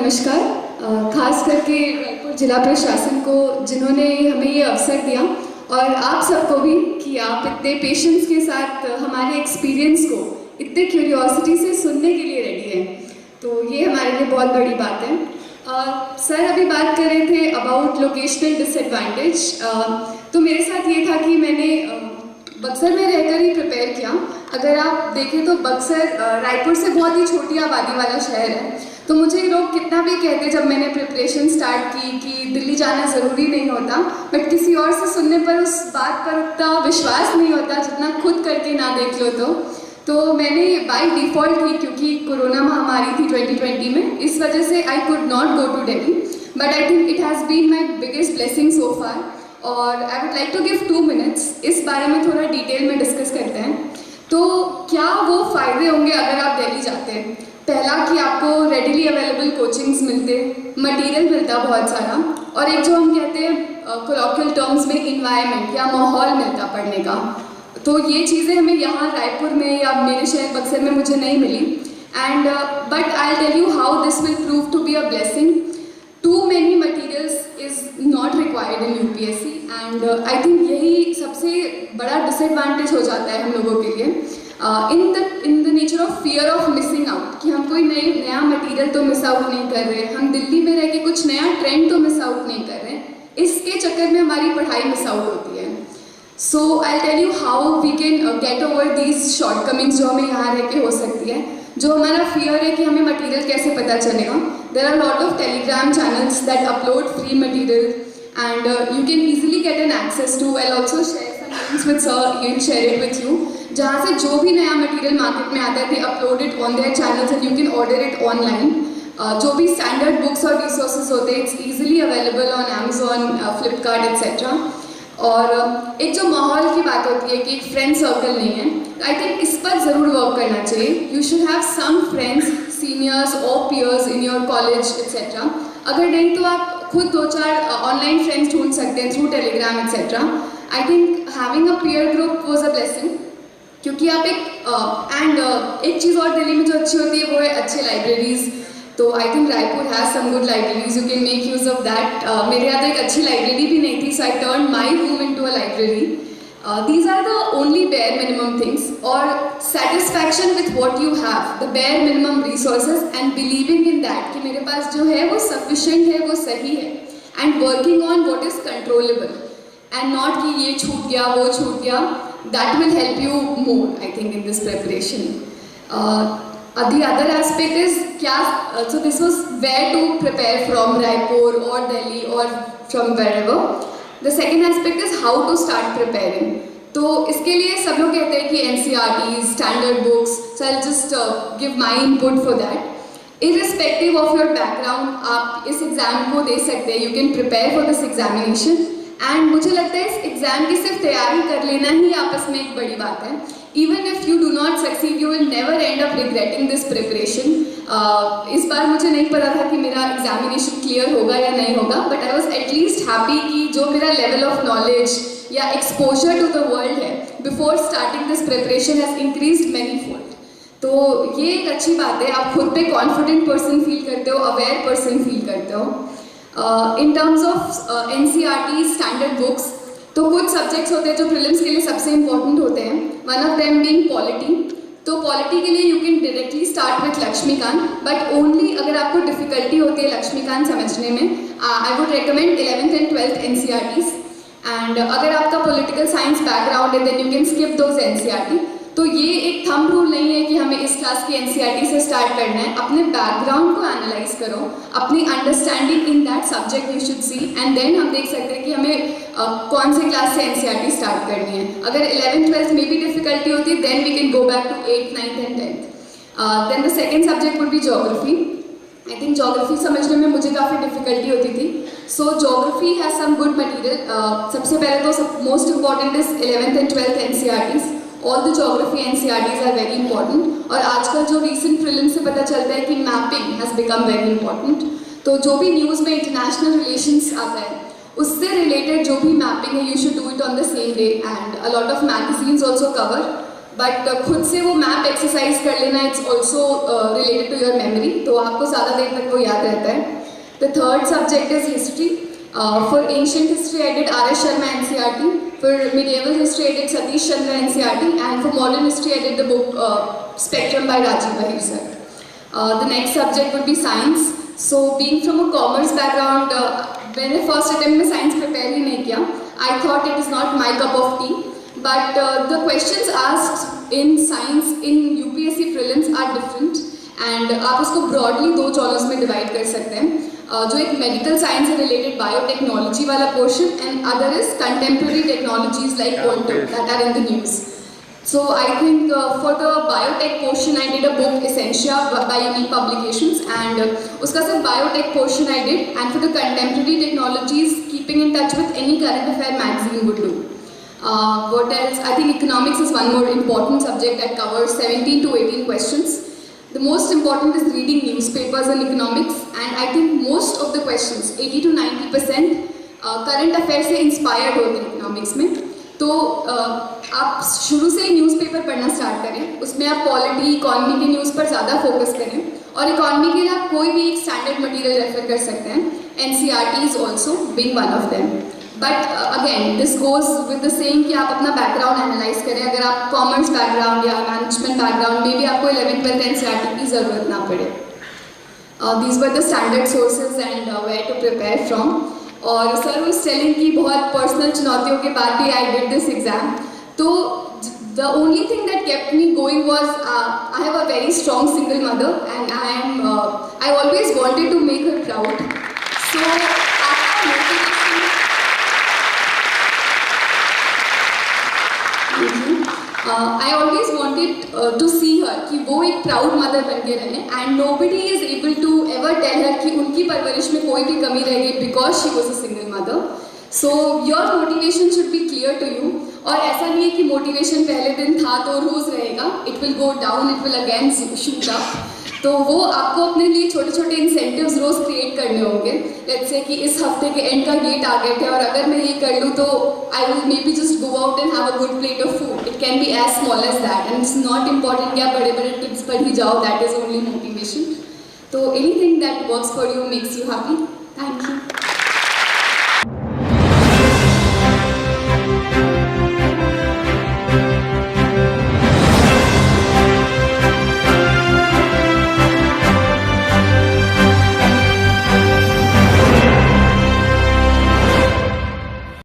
नमस्कार। खास करके रायपुर जिला प्रशासन को जिन्होंने हमें ये अवसर दिया और आप सबको भी कि आप इतने पेशेंस के साथ हमारे एक्सपीरियंस को इतने क्यूरियोसिटी से सुनने के लिए रेडी हैं, तो ये हमारे लिए बहुत बड़ी बात है। सर अभी बात कर रहे थे अबाउट लोकेशनल डिसएडवांटेज, तो मेरे साथ ये था कि मैंने बक्सर में रहकर ही प्रिपेयर किया। अगर आप देखें तो बक्सर रायपुर से बहुत ही छोटी आबादी वाला शहर है, तो मुझे लोग कितना भी कहते जब मैंने प्रिपरेशन स्टार्ट की कि दिल्ली जाना ज़रूरी नहीं होता, बट किसी और से सुनने पर उस बात पर उतना विश्वास नहीं होता जितना खुद करके ना देख लो। तो मैंने बाय डिफ़ॉल्ट ही, क्योंकि कोरोना महामारी थी 2020 में, इस वजह से I could not go to Delhi, but I think it has been my biggest blessing so far. और I would like to give 2 minutes इस बारे में थोड़ा डिटेल में डिस्कस करते हैं। तो क्या वो फ़ायदे होंगे अगर आप दिल्ली जाते हैं? पहला कि आपको रेडिली अवेलेबल कोचिंग्स मिलते, मटेरियल मिलता बहुत सारा, और एक जो हम कहते हैं कोलॉक्वियल टर्म्स में इन्वायरमेंट या माहौल मिलता पढ़ने का। तो ये चीज़ें हमें यहाँ रायपुर में या मेरे शहर बक्सर में मुझे नहीं मिली। And but I tell you how this will prove to be a blessing. Too many materials is not required in UPSC, and I think यही सबसे बड़ा डिसएडवांटेज हो जाता है हम लोगों के लिए in the nature of fear of missing out, कि हम कोई नया मटेरियल तो मिस आउट नहीं कर रहे, हम दिल्ली में रह के कुछ नया ट्रेंड तो मिस आउट नहीं कर रहे, इसके चक्कर में हमारी पढ़ाई मिस आउट होती है। So I tell you how we can get over these shortcomings जो हमें यहाँ रह के हो सकती है। जो हमारा फियर है कि हमें मटेरियल कैसे पता चलेगा, there are lot of Telegram channels that upload free material and you can easily get an access to. I also share some links with sir, he will share it with you, जहाँ से जो भी नया material market में आता है they upload it on their channels and you can order it online. जो भी स्टैंडर्ड बुक्स और रिसोर्सेज होते हैं, it's easily available on Amazon, Flipkart etcetera. और एक जो माहौल की बात होती है कि एक फ्रेंड सर्कल नहीं है, आई थिंक इस पर ज़रूर वर्क करना चाहिए। You should have some friends, seniors और peers in your college etcetera. अगर नहीं तो आप खुद 2-4 ऑनलाइन फ्रेंड्स ढूंढ सकते हैं through Telegram etcetera. I think having a peer group was a blessing, क्योंकि आप एक चीज़ और दिल्ली में जो अच्छी होती है वो है अच्छे लाइब्रेरीज़। तो I think Raipur has some good libraries, you can make use of that. मेरे यहाँ तो एक अच्छी लाइब्रेरी भी नहीं थी, so I turn my room into a library. These are the only bare minimum things, और satisfaction with what you have, the bare minimum resources and believing in that कि मेरे पास जो है वो सफिशेंट है, वो सही है, and working on what is controllable and not कि ये छूट गया वो छूट गया। That will help you more, I think, in this preparation. The other aspect is so this was where to prepare from, Raipur or Delhi or from wherever. The second aspect is how to start preparing. तो इसके लिए सब लोग कहते हैं कि NCERTs, standard books, so I'll just give my input for that. Irrespective of your background, आप इस एग्ज़ाम को दे सकते हैं, you can prepare for this examination. And मुझे लगता है इस एग्ज़ाम की सिर्फ तैयारी कर लेना ही आपस में एक बड़ी बात है। Even if you do not succeed you will never and up regretting this preparation. इस बार मुझे नहीं पता था कि मेरा एग्जामिनेशन क्लियर होगा या नहीं होगा, but I was at least happy कि जो मेरा लेवल ऑफ नॉलेज या एक्सपोजर टू द वर्ल्ड है before starting this preparation has increased many fold. तो ये एक अच्छी बात है, आप खुद पे कॉन्फिडेंट पर्सन फील करते हो, अवेयर पर्सन फील करते हो। In terms of NCERT standard books, तो कुछ सब्जेक्ट्स होते हैं जो प्रीलिम्स के लिए सबसे इंपॉर्टेंट होते हैं, one of them being polity. तो पॉलिटी के लिए you can directly start with Laxmikanth, but only अगर आपको डिफ़िकल्टी होती है लक्ष्मीकांत समझने में, I would recommend 11th and 12th NCERTs। And अगर आपका पॉलिटिकल साइंस बैकग्राउंड है then you can skip those NCERT। तो ये एक थंब रूल नहीं है कि हमें इस क्लास की NCERT से स्टार्ट करना है, अपने बैकग्राउंड को एनालाइज करो, अपनी understanding in that subject you should see, and then हम देख सकते हैं कि हमें कौन से क्लास से NCERT स्टार्ट करनी है। अगर 11th 12th में भी डिफिकल्टी होती है then we can go back to 8th 9th and 10th। Then the second subject would be geography. I think geography समझने में मुझे काफ़ी डिफिकल्टी होती थी, so geography has some good material. सबसे पहले तो most important is 11th and 12th NCERTs। All the geography NCERTs are very important, और आजकल जो रीसेंट प्रीलिम्स से पता चलता है कि mapping has become very important. तो जो भी न्यूज़ में इंटरनेशनल रिलेशंस आता है उससे रिलेटेड जो भी मैपिंग है you should do it on the same day, and a lot of magazines also cover but खुद से वो मैप एक्सरसाइज कर लेना it's also related to your memory, तो आपको ज़्यादा देर तक वो याद रहता है. The third subject is history. For ancient history, I did R.S. Sharma NCERT. For medieval history, I did Satish Chandra NCERT. And for modern history, I did the book Spectrum by Rajiv Bahir sir. The next subject would be science. So, being from a commerce background, when I first attempt में science prepare ही नहीं किया. I thought it is not my cup of tea. But the questions asked in science in UPSC prelims are different. And आप उसको broadly दो चॉनल्स में divide कर सकते हैं. जो एक मेडिकल साइंस से रिलेटेड बायोटेक्नोलॉजी वाला portion and other is contemporary technologies like quantum that are in the news. So I think for the biotech portion I did a book Essentia by Unique Publications and उसका सिर्फ biotech portion I did, and for the contemporary technologies keeping in touch with any current affair magazine would do. What else? I think economics is one more important subject that covers 17 to 18 questions. The most important is reading newspapers and economics, and I think most of the questions, 80 to 90%, current affairs से inspired होते हैं economics में. तो आप शुरू से ही newspaper पढ़ना start करें, उसमें आप पॉलिटी इकॉनमी के न्यूज़ पर ज़्यादा फोकस करें, और इकॉनमी के लिए आप कोई भी एक स्टैंडर्ड मटेरियल रेफर कर सकते हैं. NCERT is also being one of them. But again this goes with the same कि आप अपना बैकग्राउंड एनालाइज करें. अगर आप कॉमर्स बैकग्राउंड या मैनेजमेंट बैकग्राउंड में भी आपको 11th-12th NCERT की ज़रूरत ना पड़े. These were the standard sources and where to prepare from. और सर उस टेलिंग की बहुत पर्सनल चुनौतियों के बाद भी आई डिड दिस एग्जाम. तो the only thing that kept me going was I have a very strong single mother and I always wanted to make her proud. So I always wanted to see her कि वो एक proud mother बन के रहे, and nobody is able to ever tell her कि उनकी परवरिश में कोई भी कमी रह गई because she was a single mother. So your motivation should be clear to you. और ऐसा नहीं है कि मोटिवेशन पहले दिन था तो रोज़ रहेगा. It will go down, it will again shoot up. तो वो आपको अपने लिए छोटे छोटे इंसेंटिव्स रोज़ क्रिएट करने होंगे. लेट्स से कि इस हफ्ते के एंड का ये टारगेट है और अगर मैं ये कर लूँ तो I will maybe just go out and have a good plate of food. It can be as small as that and it's not important कि आप बड़े बड़े टिप्स पर ही जाओ. That is only motivation. तो anything that works for you makes you happy. Thank you.